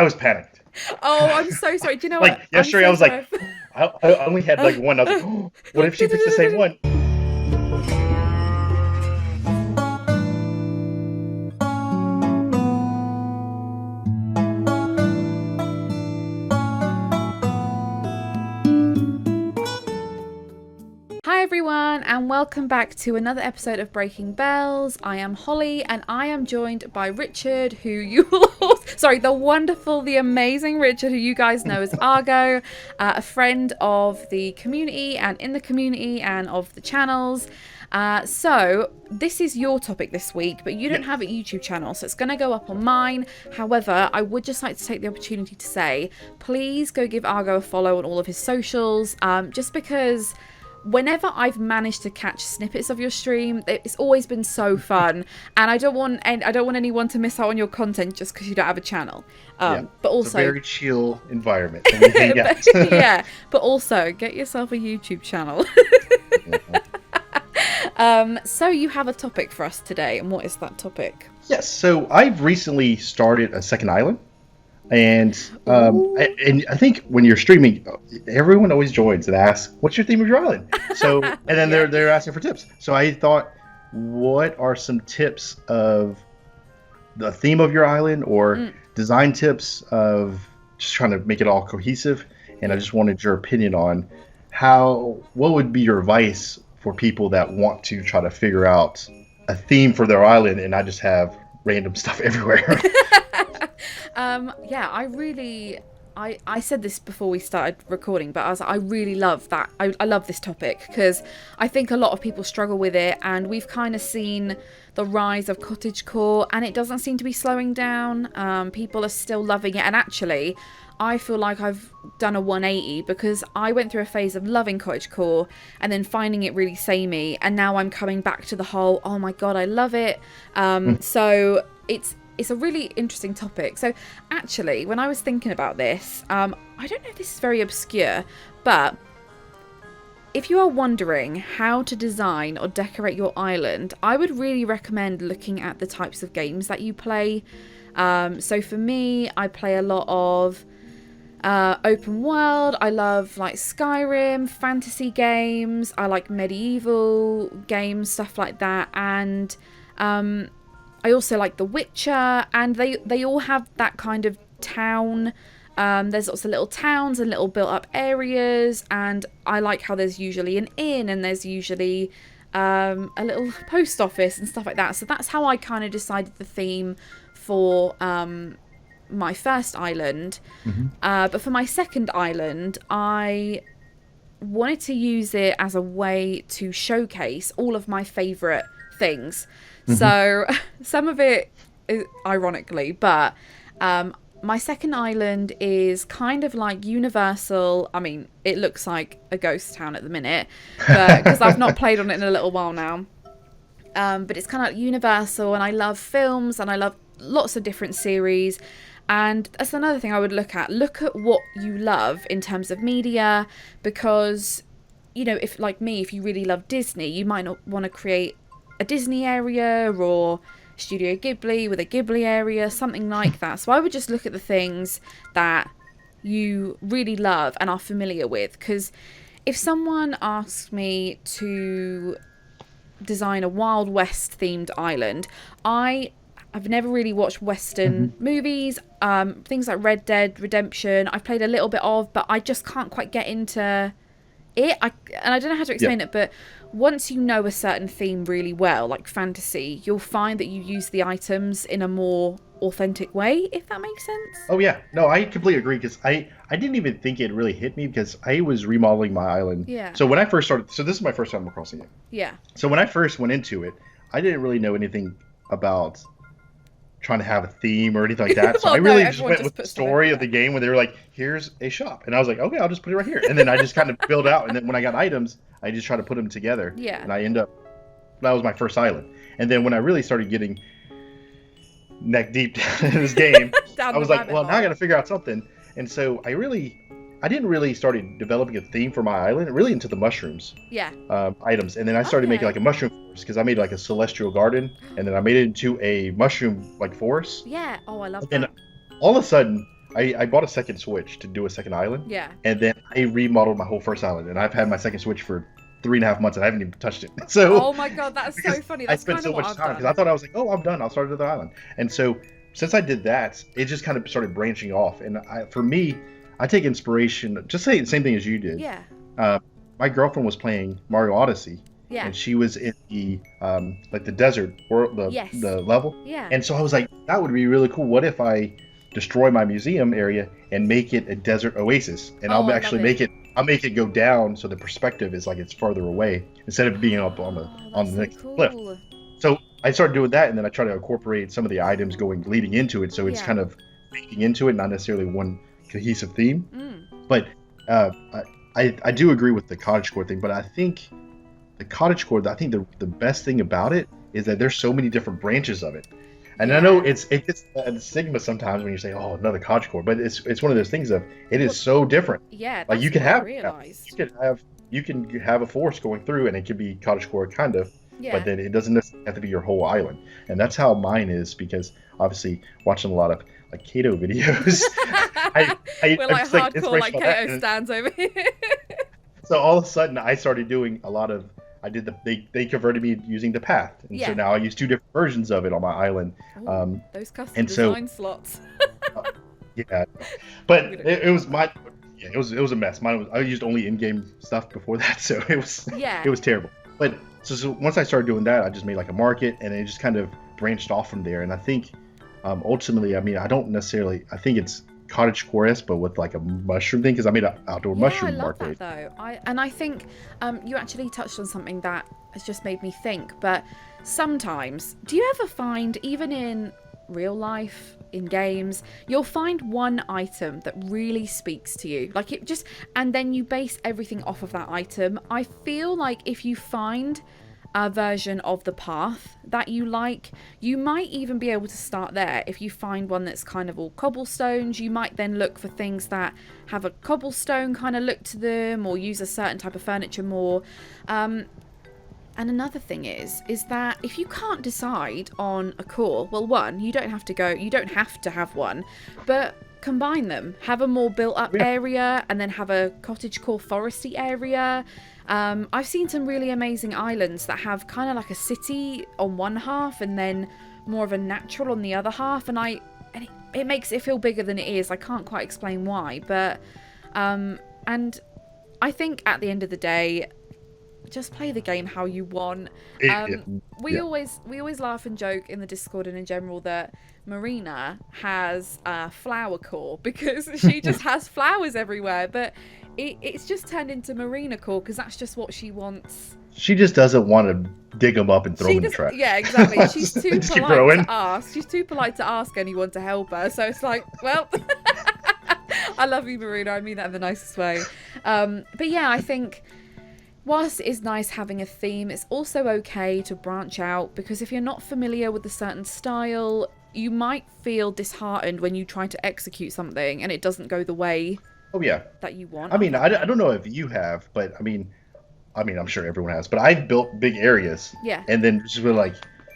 was panicked. Oh, I'm so sorry. Do you know what? Like I'm yesterday, I so was like, sorry. I only had like one. I was like, oh, what if she picks the same one? Hi everyone, and welcome back to another episode of Breaking Bells. I am Holly, and I am joined by Richard, who you the wonderful, the amazing Richard, who you guys know as Argo, a friend of the community and in the community and of the channels. So this is your topic this week, but you don't have a YouTube channel, so it's going to go up on mine. However, I would just like to take the opportunity to say, please go give Argo a follow on all of his socials, just because whenever I've managed to catch snippets of your stream, it's always been so fun, and I don't want anyone to miss out on your content just because you don't have a channel. But also, it's a very chill environment. but also get yourself a YouTube channel. So you have a topic for us today, and what is that topic? Yes. So I've recently started a second island. And I think when you're streaming, everyone always joins and asks, "What's your theme of your island?" So, and then they're asking for tips. So I thought, what are some tips of the theme of your island, or design tips of just trying to make it all cohesive? And I just wanted your opinion on what would be your advice for people that want to try to figure out a theme for their island and not just have random stuff everywhere. I said this before we started recording, but I really love that. I love this topic because I think a lot of people struggle with it, and we've kind of seen the rise of cottagecore, and it doesn't seem to be slowing down. People are still loving it, and actually I feel like I've done a 180 because I went through a phase of loving cottagecore and then finding it really samey, and now I'm coming back to the whole, oh my god, I love it. So it's a really interesting topic. So actually, when I was thinking about this, I don't know if this is very obscure, but if you are wondering how to design or decorate your island, I would really recommend looking at the types of games that you play. So for me, I play a lot of open world. I love like Skyrim, fantasy games. I like medieval games, stuff like that. And I also like The Witcher, and they all have that kind of town. There's lots of little towns and little built-up areas, and I like how there's usually an inn and there's usually a little post office and stuff like that. So that's how I kind of decided the theme for my first island. But for my second island, I wanted to use it as a way to showcase all of my favourite things. So some of it is ironically, but my second island is kind of like Universal. I mean, it looks like a ghost town at the minute, but because I've not played on it in a little while now. But it's kind of like Universal, and I love films, and I love lots of different series. And that's another thing I would look at. Look at what you love in terms of media, because, you know, if like me, if you really love Disney, you might not want to create a Disney area or Studio Ghibli with a Ghibli area, something like that. So I would just look at the things that you really love and are familiar with, because if someone asks me to design a Wild West themed island, I've never really watched Western movies, things like Red Dead Redemption I've played a little bit of, but I just can't quite get into it. And I don't know how to explain it, but once you know a certain theme really well, like fantasy, you'll find that you use the items in a more authentic way, if that makes sense. Oh yeah, no, I completely agree, because I didn't even think it really hit me, because I was remodeling my island. Yeah. So when I first started, so this is my first time crossing it. Yeah. So when I first went into it, I didn't really know anything about trying to have a theme or anything like that. So Well, I really no, just went with the story of the game, where they were like, here's a shop. And I was like, okay, I'll just put it right here. And then I just kind of build out. And then when I got items, I just try to put them together. Yeah. And I that was my first island. And then when I really started getting neck deep in this game, I was like, well, now I got to figure out something. And so I didn't really start developing a theme for my island really until the mushrooms items. And then I started making like a mushroom forest, because I made like a celestial garden, and then I made it into a mushroom like forest. Yeah. Oh, I love that. And all of a sudden, I bought a second Switch to do a second island, Yeah. and then I remodeled my whole first island, and I've had my second Switch for 3.5 months, and I haven't even touched it. So Oh my god, that's so because funny. I That's spent kind so of what much I've time, because done. I thought I was like, oh, I'm done. I'll start another island. And so since I did that, it just kind of started branching off. And for me, I take inspiration. Just say the same thing as you did. Yeah. Uh, my girlfriend was playing Mario Odyssey, Yeah. and she was in the like the desert world, Yes. the level. Yeah. And so I was like, that would be really cool. What if I destroy my museum area and make it a desert oasis? And Oh, I I'll actually love make it. I'll make it go down so the perspective is like it's farther away instead of being up on the Oh, that's so next cliff. cool. So I started doing that, and then I try to incorporate some of the items leading into it, so it's Yeah. kind of feeding into it, not necessarily one cohesive theme. Mm. But uh, I do agree with the cottagecore thing, but I think the cottagecore, I think the best thing about it is that there's so many different branches of it. And I know Yeah. it gets a stigma sometimes when you say, "Oh, another cottagecore," but it's one of those things of it is so different. Yeah, Like that's you can what I have realised. you can have a forest going through, and it could be cottagecore kind of, Yeah. but then it doesn't necessarily have to be your whole island. And that's how mine is, because obviously watching a lot of like Kato videos, We're like it's like hardcore, inspiration like on that, Kato and stands over here. so all of a sudden I started doing a lot of they converted me using the path, and so Yeah. now I use two different versions of it on my island. Ooh, those custom and so- design slots. Yeah, but it was my yeah, it was a mess. Mine was, I used only in-game stuff before that, so Yeah. it was terrible. But so once I started doing that, I just made like a market, and it just kind of branched off from there. And I think ultimately, I mean, I think it's cottagecore-esque, but with like a mushroom thing, because I made an outdoor mushroom I love market. that though. I think you actually touched on something that has just made me think. But sometimes, do you ever find, even in real life, in games, you'll find one item that really speaks to you, like it just, and then you base everything off of that item. I feel like if you find a version of the path that you like, you might even be able to start there. If you find one that's kind of all cobblestones, you might then look for things that have a cobblestone kind of look to them, or use a certain type of furniture more. And another thing is that if you can't decide on a core, well, one, you don't have to have one, but combine them. Have a more built up area, and then have a cottagecore foresty area. I've seen some really amazing islands that have kind of like a city on one half and then more of a natural on the other half, and it makes it feel bigger than it is. I can't quite explain why, but and I think at the end of the day, just play the game how you want. We always laugh and joke in the Discord and in general that Marina has a flower core because she just has flowers everywhere, but it's just turned into Marina core because that's just what she wants. She just doesn't want to dig them up and throw them in the trash. Yeah, exactly. She's too Just keep polite growing. to ask. She's too polite to ask anyone to help her. So it's like, well, I love you, Marina. I mean that in the nicest way. But yeah, I think whilst it is nice having a theme, it's also okay to branch out, because if you're not familiar with a certain style, you might feel disheartened when you try to execute something and it doesn't go the way that you want. I mean, I don't know if you have, but I mean, I'm sure everyone has, but I've built big areas. Yeah. And then just been like,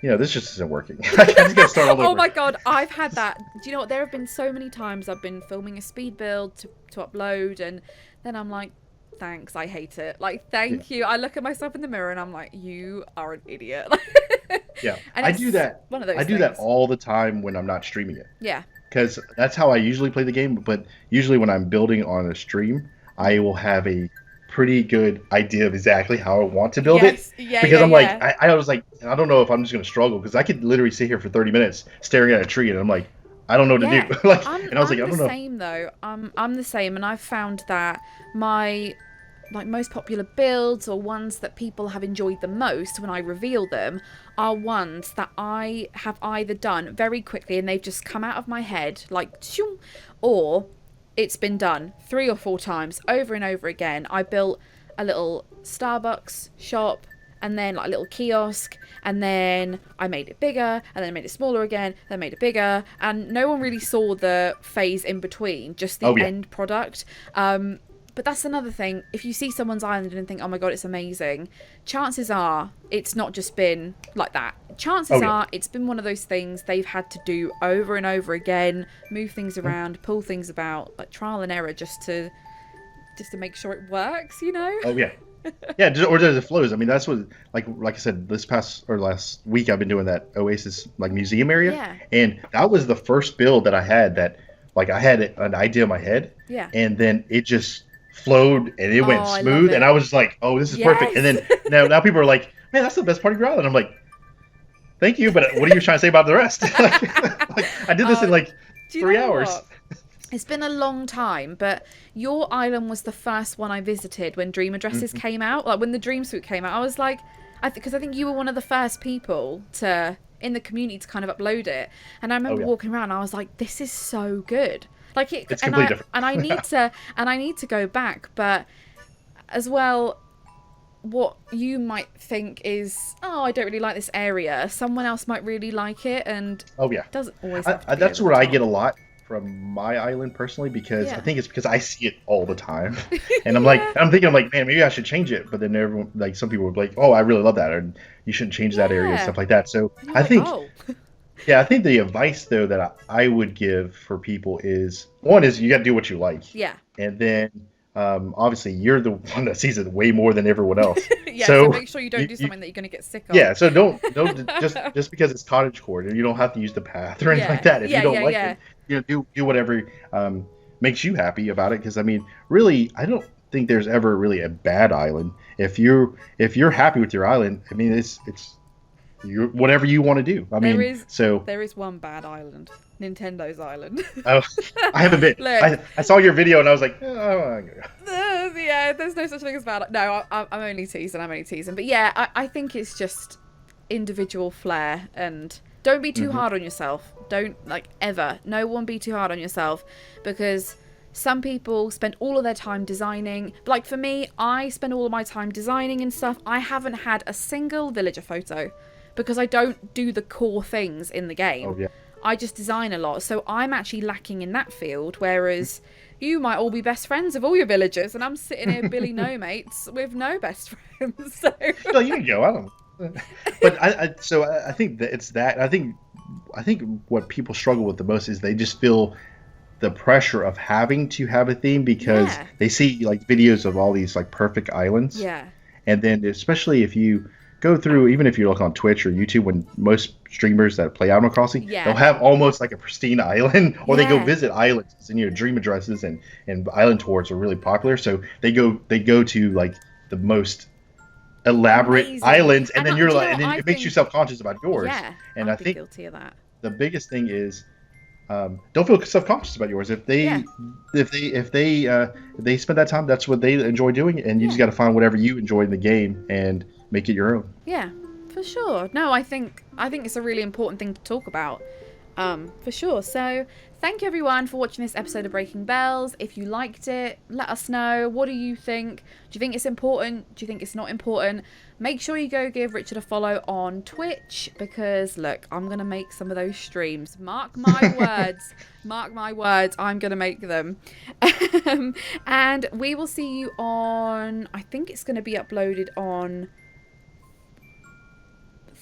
this just isn't working. I just gotta start all over. Oh my god, I've had that. Do you know what? There have been so many times I've been filming a speed build to upload, and then I'm like, thanks, I hate it. Like, thank you. I look at myself in the mirror and I'm like, you are an idiot. Yeah. And I it's do that. one of those I do that things. all the time when I'm not streaming it. Yeah. Because that's how I usually play the game. But usually when I'm building on a stream, I will have a pretty good idea of exactly how I want to build it. Yeah, because yeah, I'm yeah. like, I was like, I don't know if I'm just going to struggle, because I could literally sit here for 30 minutes staring at a tree and I'm like, I don't know what to do. Like, I'm I don't the know. same though. I'm the same, and I've found that my most popular builds, or ones that people have enjoyed the most when I reveal them, are ones that I have either done very quickly and they've just come out of my head like shoo, or it's been done 3 or 4 times over and over again. I built a little Starbucks shop, and then like a little kiosk, and then I made it bigger, and then I made it smaller again, then made it bigger, and no one really saw the phase in between, just the end product. But that's another thing. If you see someone's island and think, oh my God, it's amazing, chances are it's not just been like that. Chances are it's been one of those things they've had to do over and over again, move things around, pull things about, like trial and error just to make sure it works, you know? Oh yeah. Yeah, or does it flows? I mean, that's what like I said, this past or last week I've been doing that Oasis like museum area. Yeah. And that was the first build that I had that like I had an idea in my head. Yeah. And then it just flowed and it went smooth and I was just like, oh, this is perfect. And then now people are like, man, that's the best part of your island. I'm like, thank you, but what are you trying to say about the rest? like, I did this in like 3 hours. What? It's been a long time, but your island was the first one I visited when Dream Addresses came out. Like when the Dream Suite came out, I was like, because I think you were one of the first people in the community to kind of upload it. And I remember walking around, and I was like, this is so good. Like it's completely different. And I need to go back, but as well, what you might think is, oh, I don't really like this area. Someone else might really like it, and it doesn't always have to be that's over what the I top. get a lot from my island personally, because I think it's because I see it all the time, and I'm thinking man, maybe I should change it. But then everyone, like some people were like, oh, I really love that, or you shouldn't change that area and stuff like that. So I think, I think the advice though that I would give for people is, one is you got to do what you like. Yeah. And then obviously you're the one that sees it way more than everyone else. So make sure you don't do something that you're going to get sick of. Yeah, so don't just because it's cottagecore, and you don't have to use the path or anything like that. If you don't like it, do whatever makes you happy about it. Because I mean, really, I don't think there's ever really a bad island. If you're happy with your island, I mean, it's whatever you want to do. I mean, there is one bad island, Nintendo's island. Oh, I haven't been. I saw your video and I was like, oh. Yeah, there's no such thing as bad. No, I'm only teasing. But yeah, I think it's just individual flair, and don't be too hard on yourself. Don't ever. No one be too hard on yourself, because some people spend all of their time designing. Like for me, I spend all of my time designing and stuff. I haven't had a single villager photo because I don't do the core things in the game. Oh, yeah. I just design a lot. So I'm actually lacking in that field, whereas you might all be best friends with all your villagers, and I'm sitting here Billy no mates with no best friends. So no, you can go. I don't. But I think that it's that. I think what people struggle with the most is they just feel the pressure of having to have a theme, because they see like videos of all these like perfect islands. Yeah. And then especially if you go through, even if you look on Twitch or YouTube, when most streamers that play Animal Crossing, they'll have almost like a pristine island, or they go visit islands, and Dream Addresses and island tours are really popular. So they go to like the most elaborate islands, and then you're like, and then it makes you self-conscious about yours. Yeah, and I think guilty of that. The biggest thing is, don't feel self-conscious about yours. If they spend that time, that's what they enjoy doing, and you just got to find whatever you enjoy in the game and make it your own. Yeah, for sure. No, I think it's a really important thing to talk about. For sure. So thank you everyone for watching this episode of Breaking Bells. If you liked it, let us know. What do you think? Do you think it's important? Do you think it's not important? Make sure you go give Richard a follow on Twitch, because look, I'm going to make some of those streams. Mark my words. Mark my words. I'm going to make them. And we will see you on, I think it's going to be uploaded on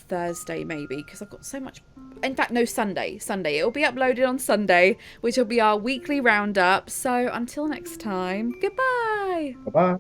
Thursday maybe, because I've got so much. In fact, no, Sunday. It'll be uploaded on Sunday, which will be our weekly roundup. So until next time, goodbye. Bye-bye.